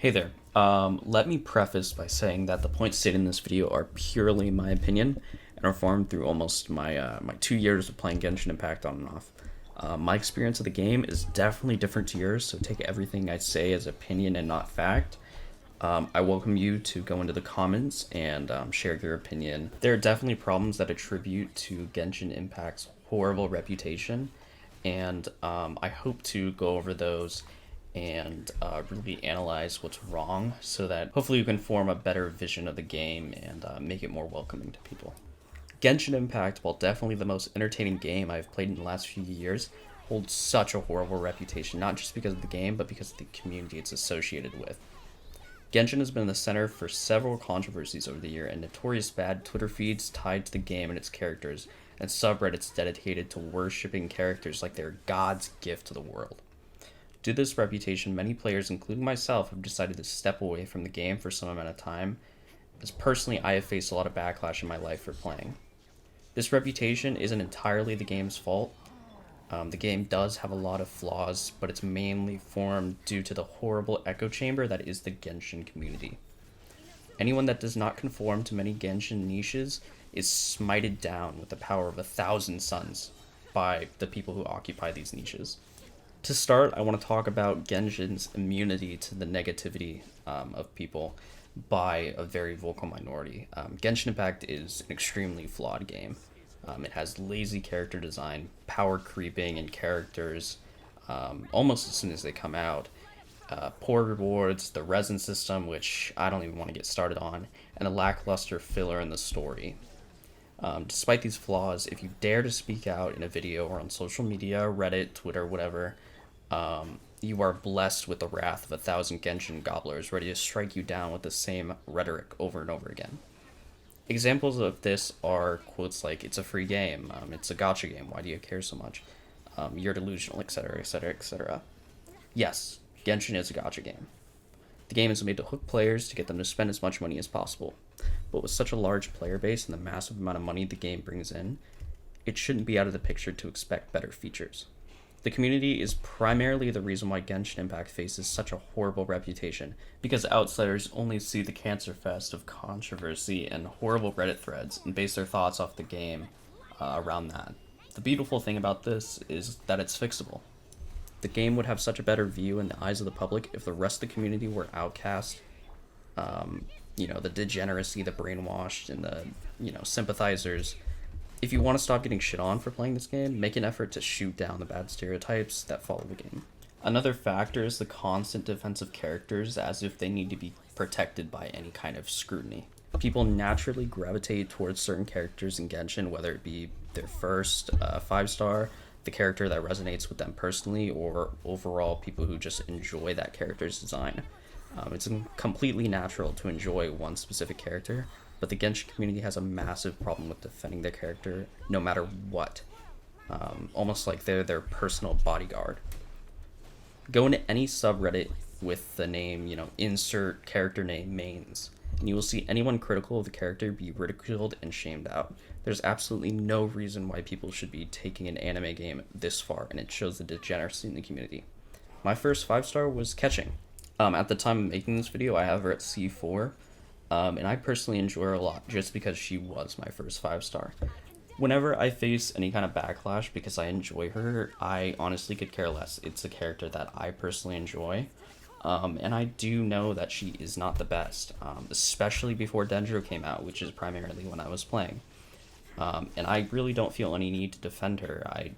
Hey there. Let me preface by saying that the points stated in this video are purely my opinion and are formed through almost my 2 years of playing Genshin Impact on and off. My experience of the game is definitely different to yours, so take everything I say as opinion and not fact. I welcome you to go into the comments and share your opinion. There are definitely problems that attribute to Genshin Impact's horrible reputation, and I hope to go over those and really analyze what's wrong so that hopefully you can form a better vision of the game and make it more welcoming to people. Genshin Impact, while definitely the most entertaining game I've played in the last few years, holds such a horrible reputation, not just because of the game, but because of the community it's associated with. Genshin has been the center for several controversies over the year, and notorious bad Twitter feeds tied to the game and its characters, and subreddits dedicated to worshipping characters like they're God's gift to the world. Due to this reputation, many players, including myself, have decided to step away from the game for some amount of time, as personally I have faced a lot of backlash in my life for playing. This reputation isn't entirely the game's fault. The game does have a lot of flaws, but it's mainly formed due to the horrible echo chamber that is the Genshin community. Anyone that does not conform to many Genshin niches is smited down with the power of 1,000 suns by the people who occupy these niches. To start, I want to talk about Genshin's immunity to the negativity of people by a very vocal minority. Genshin Impact is an extremely flawed game. It has lazy character design, power creeping in characters almost as soon as they come out, poor rewards, the resin system, which I don't even want to get started on, and a lackluster filler in the story. Despite these flaws, if you dare to speak out in a video or on social media, Reddit, Twitter, whatever, you are blessed with the wrath of 1,000 Genshin gobblers ready to strike you down with the same rhetoric over and over again. Examples of this are quotes like, "It's a free game," "It's a gacha game, why do you care so much," "You're delusional," etc., etc., etc. Yes, Genshin is a gacha game. The game is made to hook players to get them to spend as much money as possible. But with such a large player base and the massive amount of money the game brings in, it shouldn't be out of the picture to expect better features. The community is primarily the reason why Genshin Impact faces such a horrible reputation, because outsiders only see the cancer fest of controversy and horrible Reddit threads and base their thoughts off the game around that. The beautiful thing about this is that it's fixable. The game would have such a better view in the eyes of the public if the rest of the community were outcast. The degeneracy, the brainwashed, and the, sympathizers. If you want to stop getting shit on for playing this game, make an effort to shoot down the bad stereotypes that follow the game. Another factor is the constant defense of characters as if they need to be protected by any kind of scrutiny. People naturally gravitate towards certain characters in Genshin, whether it be their first 5-star, the character that resonates with them personally, or overall people who just enjoy that character's design. It's completely natural to enjoy one specific character, but the Genshin community has a massive problem with defending their character no matter what. Almost like they're their personal bodyguard. Go into any subreddit with the name, insert character name mains, and you will see anyone critical of the character be ridiculed and shamed out. There's absolutely no reason why people should be taking an anime game this far, and it shows the degeneracy in the community. My first 5-star was Catching. At the time of making this video, I have her at C4, and I personally enjoy her a lot just because she was my first 5-star. Whenever I face any kind of backlash because I enjoy her, I honestly could care less. It's a character that I personally enjoy, and I do know that she is not the best, especially before Dendro came out, which is primarily when I was playing. And I really don't feel any need to defend her. I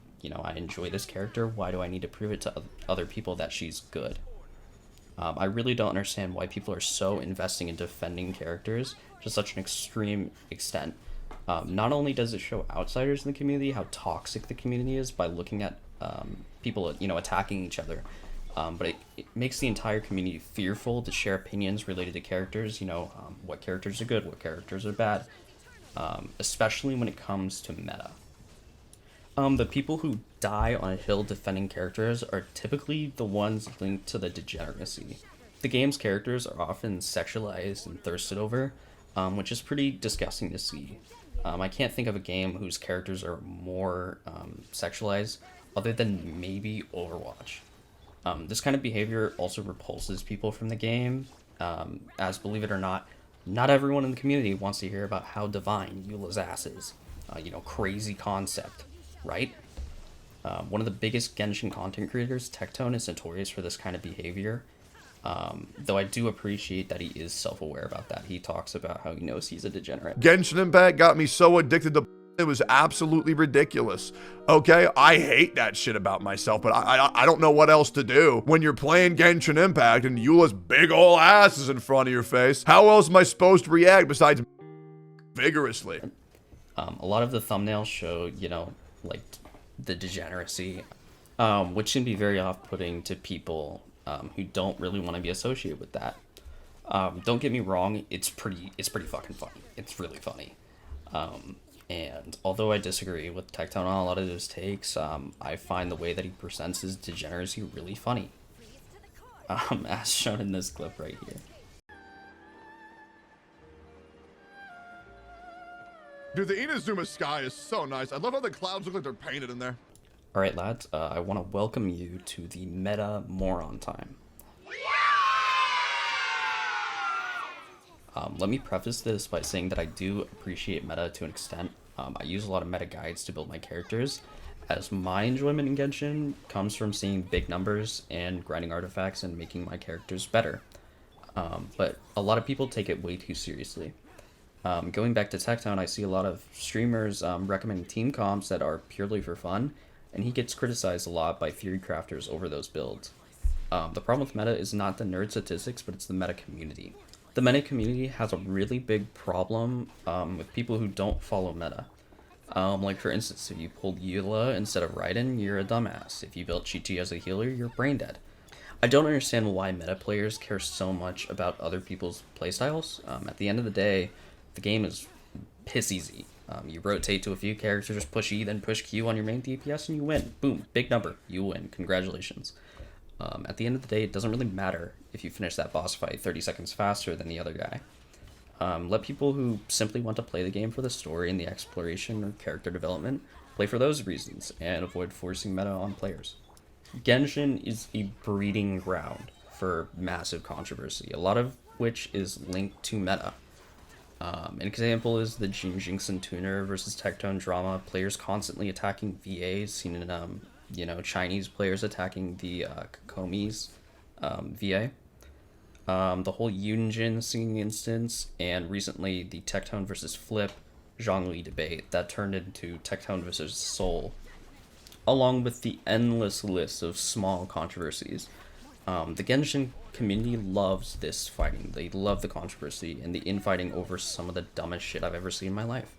enjoy this character. Why do I need to prove it to other people that she's good? I really don't understand why people are so investing in defending characters to such an extreme extent. Not only does it show outsiders in the community how toxic the community is by looking at people, attacking each other, but it makes the entire community fearful to share opinions related to characters, what characters are good, what characters are bad, especially when it comes to meta. The people who die on a hill defending characters are typically the ones linked to the degeneracy. The game's characters are often sexualized and thirsted over, which is pretty disgusting to see. I can't think of a game whose characters are more sexualized other than maybe Overwatch. This kind of behavior also repulses people from the game, as believe it or not everyone in the community wants to hear about how divine Eula's ass is. Crazy concept, right? One of the biggest Genshin content creators, Tectone, is notorious for this kind of behavior. Though I do appreciate that he is self-aware about that. He talks about how he knows he's a degenerate. Genshin Impact got me so addicted to it was absolutely ridiculous. Okay, I hate that shit about myself, but I don't know what else to do. When you're playing Genshin Impact and Eula's big ol' ass is in front of your face, how else am I supposed to react besides vigorously? A lot of the thumbnails show, like the degeneracy, which can be very off-putting to people who don't really want to be associated with that. Don't get me wrong, it's pretty fucking funny. It's really funny. And although I disagree with Tectone on a lot of his takes, I find the way that he presents his degeneracy really funny. As shown in this clip right here. Dude, the Inazuma sky is so nice. I love how the clouds look like they're painted in there. Alright lads, I want to welcome you to the meta Moron time. Let me preface this by saying that I do appreciate meta to an extent. I use a lot of meta guides to build my characters, as my enjoyment in Genshin comes from seeing big numbers and grinding artifacts and making my characters better. But a lot of people take it way too seriously. Going back to Tectone, I see a lot of streamers recommending team comps that are purely for fun, and he gets criticized a lot by theory crafters over those builds. The problem with meta is not the nerd statistics, but it's the meta community. The meta community has a really big problem with people who don't follow meta. Like for instance, if you pulled Eula instead of Raiden, you're a dumbass. If you built Chi-Chi as a healer, you're brain dead. I don't understand why meta players care so much about other people's playstyles. At the end of the day, the game is piss easy. You rotate to a few characters, push E, then push Q on your main DPS, and you win. Boom, big number, you win. Congratulations. At the end of the day, it doesn't really matter if you finish that boss fight 30 seconds faster than the other guy. Let people who simply want to play the game for the story and the exploration or character development play for those reasons, and avoid forcing meta on players. Genshin is a breeding ground for massive controversy, a lot of which is linked to meta. An example is the Genshin Tuner versus Tectone drama, players constantly attacking VAs, seen in Chinese players attacking the Kokomi's VA. The whole Yunjin singing instance, and recently the Tectone versus Flip Zhongli debate that turned into Tectone versus Seoul, along with the endless list of small controversies. The Genshin community loves this fighting. They love the controversy and the infighting over some of the dumbest shit I've ever seen in my life.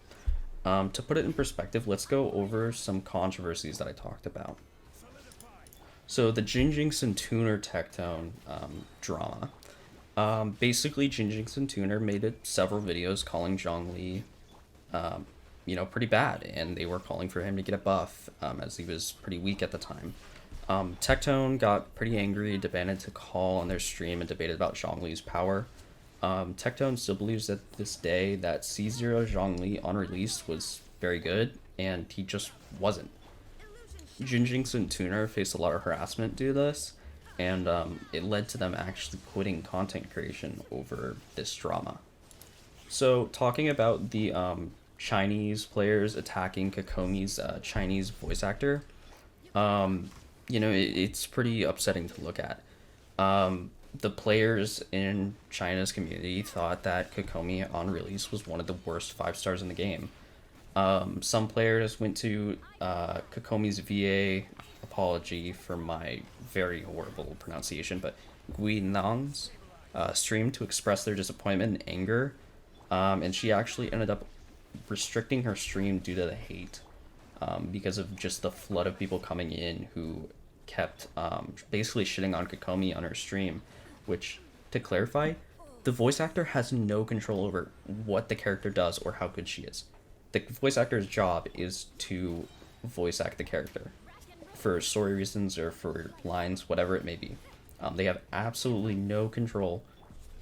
To put it in perspective, let's go over some controversies that I talked about. So the Genshin Tuner Tectone drama. Basically, Genshin Tuner made several videos calling Zhongli, pretty bad, and they were calling for him to get a buff, as he was pretty weak at the time. Tectone got pretty angry, demanded to call on their stream and debated about Zhongli's power. Tectone still believes at this day that C0 Zhongli on release was very good, and he just wasn't. Genshin Tuner faced a lot of harassment due to this, and it led to them actually quitting content creation over this drama. So, talking about the Chinese players attacking Kokomi's Chinese voice actor, it's pretty upsetting to look at. The players in China's community thought that Kokomi on release was one of the worst 5 stars in the game. Some players went to Kokomi's VA, apology for my very horrible pronunciation, but Guinang's stream to express their disappointment and anger, and she actually ended up restricting her stream due to the hate, because of just the flood of people coming in who kept basically shitting on Kokomi on her stream, which, to clarify, the voice actor has no control over what the character does or how good she is. The voice actor's job is to voice act the character for story reasons or for lines, whatever it may be. They have absolutely no control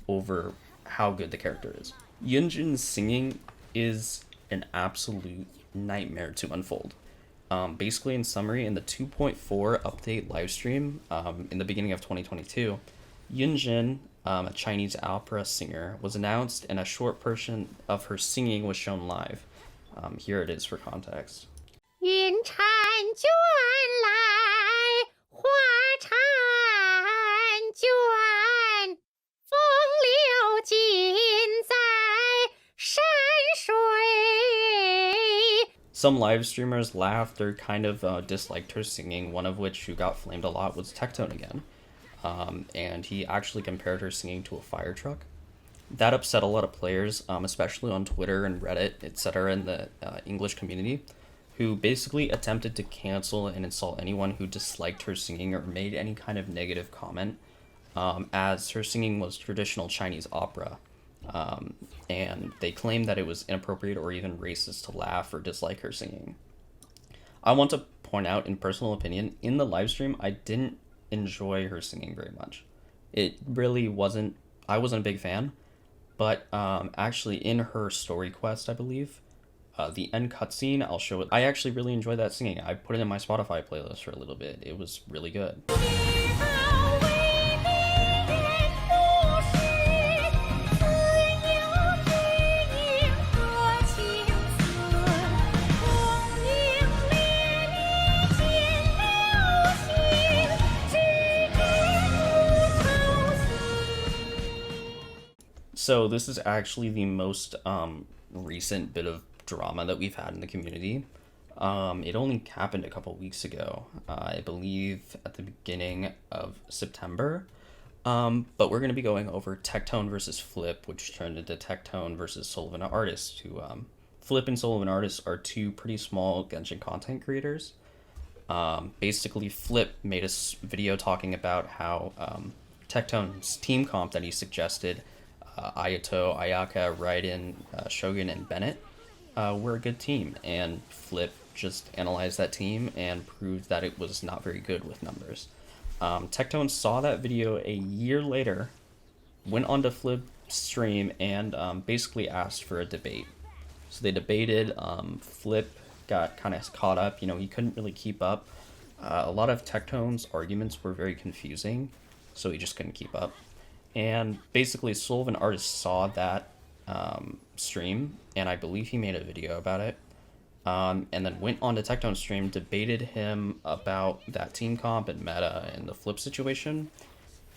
over how good the character is. Yunjin's singing is an absolute nightmare to unfold. Basically, in summary, in the 2.4 update livestream in the beginning of 2022, Yunjin, a Chinese opera singer, was announced, and a short portion of her singing was shown live. Here it is for context. 云婵娟来，花婵娟，风流尽在山水。 Some live streamers laughed or kind of disliked her singing, one of which who got flamed a lot was Tectone again. And he actually compared her singing to a fire truck. That upset a lot of players, especially on Twitter and Reddit, etc. in the English community, who basically attempted to cancel and insult anyone who disliked her singing or made any kind of negative comment, as her singing was traditional Chinese opera. And they claimed that it was inappropriate or even racist to laugh or dislike her singing. I want to point out, in personal opinion, in the live stream, I didn't enjoy her singing very much. It really wasn't, I wasn't a big fan, but actually in her story quest, I believe, the end cutscene, I'll show it. I actually really enjoyed that singing. I put it in my Spotify playlist for a little bit. It was really good. So this is actually the most recent bit of drama that we've had in the community. It only happened a couple weeks ago, I believe at the beginning of September. But we're going to be going over Tectone versus Flip, which turned into Tectone versus Soul of an Artist, who Flip and Soul of an Artist are two pretty small Genshin content creators. Basically, Flip made a video talking about how Tectone's team comp that he suggested, Ayato, Ayaka, Raiden, Shogun, and Bennett, were a good team, and Flip just analyzed that team and proved that it was not very good with numbers. Tectone saw that video a year later, went on to Flip's stream, and basically asked for a debate. So they debated. Flip got kind of caught up. He couldn't really keep up. A lot of Tectone's arguments were very confusing, so he just couldn't keep up. And basically, Soul of an Artist saw that stream, and I believe he made a video about it, and then went on to Tectone's stream, debated him about that team comp and meta and the Flip situation,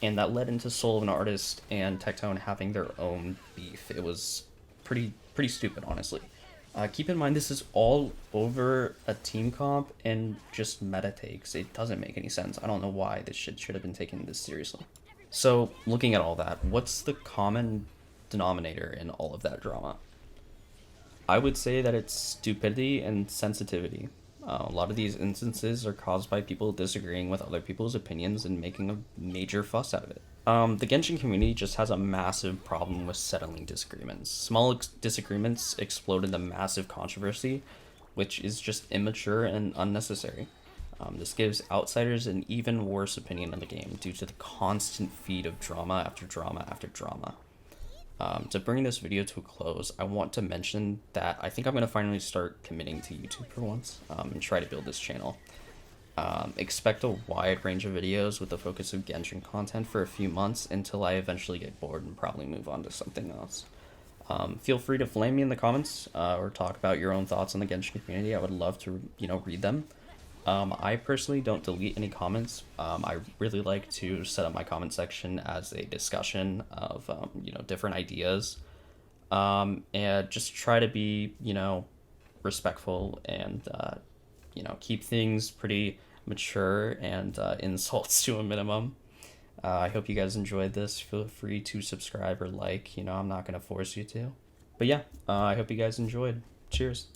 and that led into Soul of an Artist and Tectone having their own beef. It was pretty stupid, honestly. Keep in mind, this is all over a team comp and just meta takes. It doesn't make any sense. I don't know why this shit should have been taken this seriously. So, looking at all that, what's the common denominator in all of that drama? I would say that it's stupidity and sensitivity. A lot of these instances are caused by people disagreeing with other people's opinions and making a major fuss out of it. The Genshin community just has a massive problem with settling disagreements. Small disagreements explode into massive controversy, which is just immature and unnecessary. This gives outsiders an even worse opinion of the game due to the constant feed of drama after drama after drama. To bring this video to a close, I want to mention that I think I'm going to finally start committing to YouTube for once, and try to build this channel. Expect a wide range of videos with the focus of Genshin content for a few months until I eventually get bored and probably move on to something else. Feel free to flame me in the comments, or talk about your own thoughts on the Genshin community. I would love to, read them. I personally don't delete any comments. I really like to set up my comment section as a discussion of, different ideas, and just try to be, respectful and, keep things pretty mature and insults to a minimum. I hope you guys enjoyed this. Feel free to subscribe or like. I'm not going to force you to. But yeah, I hope you guys enjoyed. Cheers.